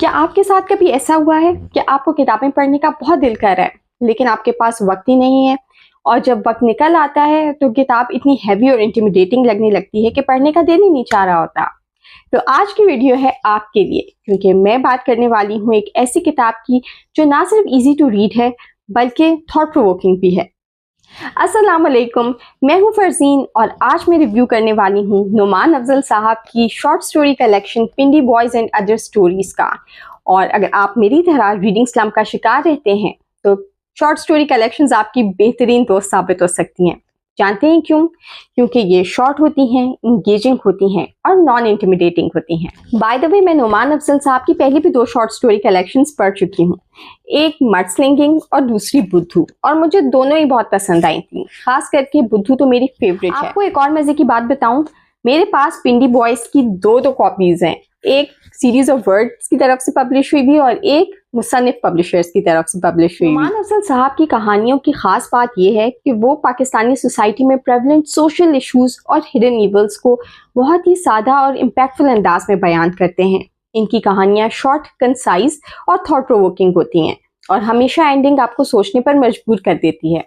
क्या आपके साथ कभी ऐसा हुआ है कि आपको किताबें पढ़ने का बहुत दिल कर रहा है लेकिन आपके पास वक्त ही नहीं है, और जब वक्त निकल आता है तो किताब इतनी हैवी और इंटिमिडेटिंग लगने लगती है कि पढ़ने का दिल ही नहीं चाह रहा होता। तो आज की वीडियो है आपके लिए, क्योंकि मैं बात करने वाली हूँ एक ऐसी किताब की जो ना सिर्फ इजी टू रीड है बल्कि थॉट प्रोवोकिंग भी है। अस्सलाम वालेकुम, मैं हूँ फरजीन और आज मैं रिव्यू करने वाली हूँ नुमान अफजल साहब की short story collection Pindi boys and other stories का। और अगर आप मेरी तरह रीडिंग स्लम्प का शिकार रहते हैं तो शॉर्ट स्टोरी कलेक्शंस आपकी बेहतरीन दोस्त साबित हो सकती हैं। जानते हैं क्यों? क्योंकि ये शॉर्ट होती हैं, इंगेजिंग होती हैं और नॉन इंटिमिडेटिंग होती हैं। बाय द वे, मैं नुमान अफजल साहब की पहले भी 2 शॉर्ट स्टोरी कलेक्शंस पढ़ चुकी हूँ, एक मडस्लिंगिंग और दूसरी बुद्धू, और मुझे दोनों ही बहुत पसंद आई थी। खास करके बुद्धू तो मेरी फेवरेट है। आपको एक और मजे की बात बताऊं, मेरे पास पिंडी बॉयज की दो कॉपीज हैं, एक सीरीज ऑफ वर्ड्स की तरफ से पब्लिश हुई भी और एक मुसन्निफ पब्लिशर्स की तरफ से पब्लिश हुई। नुमान अफजल साहब की कहानियों की खास बात यह है कि वो पाकिस्तानी सोसाइटी में प्रेवलेंट सोशल इश्यूज और हिडन इवल्स को बहुत ही सादा और इम्पैक्टफुल अंदाज में बयान करते हैं। इनकी कहानियां शॉर्ट, कंसाइज और थॉट प्रोवोकिंग होती हैं और हमेशा एंडिंग आपको सोचने पर मजबूर कर देती है।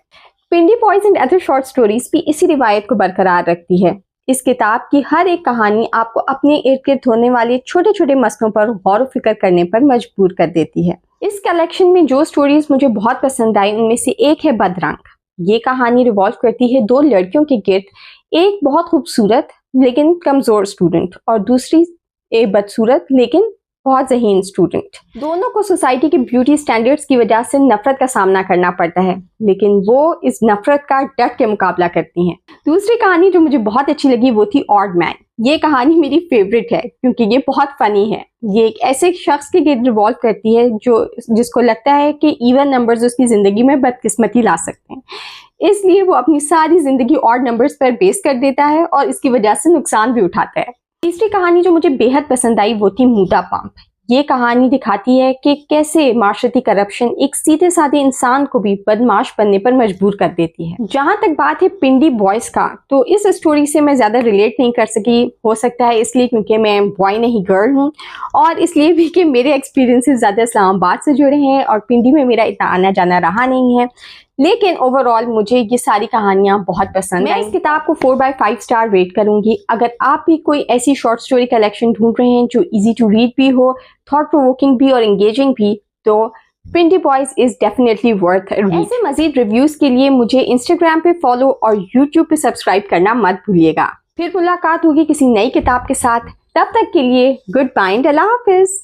Pindi boys and other short stories भी इसी रिवायत को बरकरार रखती है। इस किताब की हर एक कहानी आपको अपने इर्द गिर्द होने वाले छोटे छोटे मसलों पर गौर व फिक्र करने पर मजबूर कर देती है। इस कलेक्शन में जो स्टोरीज मुझे बहुत पसंद आई उनमें से एक है बदरंग। ये कहानी रिवॉल्व करती है 2 लड़कियों के गिर्द, एक बहुत खूबसूरत लेकिन कमजोर स्टूडेंट और दूसरी एक बदसूरत लेकिन बहुत ज़हीन स्टूडेंट। दोनों को सोसाइटी के ब्यूटी स्टैंडर्ड्स की वजह से नफरत का सामना करना पड़ता है, लेकिन वो इस नफरत का डट के मुकाबला करती हैं। दूसरी कहानी जो मुझे बहुत अच्छी लगी वो थी ऑड मैन। ये कहानी मेरी फेवरेट है क्योंकि ये बहुत फनी है। ये एक ऐसे शख्स के गिर्द रिवॉल्व करती है जिसको लगता है कि इवन नंबर्स उसकी ज़िंदगी में बदकिस्मती ला सकते हैं, इसलिए वो अपनी सारी ज़िंदगी ऑड नंबर्स पर बेस कर देता है और इसकी वजह से नुकसान भी उठाता है। तीसरी कहानी जो मुझे बेहद पसंद आई वो थी मूदा पंप। ये कहानी दिखाती है कि कैसे माशरती करप्शन एक सीधे साधे इंसान को भी बदमाश बनने पर मजबूर कर देती है। जहां तक बात है पिंडी बॉयज का, तो इस स्टोरी से मैं ज्यादा रिलेट नहीं कर सकी। हो सकता है इसलिए क्योंकि मैं बॉय नहीं गर्ल हूँ, और इसलिए भी कि मेरे एक्सपीरियंसेस ज्यादा इस्लामाबाद से जुड़े हैं और पिंडी में मेरा इतना आना जाना रहा नहीं है। लेकिन ओवरऑल मुझे ये सारी कहानियां बहुत पसंद आई। मैं इस किताब को 4/5 स्टार रेट करूंगी। अगर आप भी कोई ऐसी शॉर्ट स्टोरी कलेक्शन ढूंढ रहे हैं जो इजी टू रीड भी हो, थॉट प्रोवोकिंग भी और एंगेजिंग भी, तो Pindi boys is definitely worth read. ऐसे मजीद रिव्यूज के लिए मुझे इंस्टाग्राम पे फॉलो और यूट्यूब पे सब्सक्राइब करना मत भूलिएगा। फिर मुलाकात होगी किसी नई किताब के साथ। तब तक के लिए गुड बाय एंड अल्लाह हाफिज।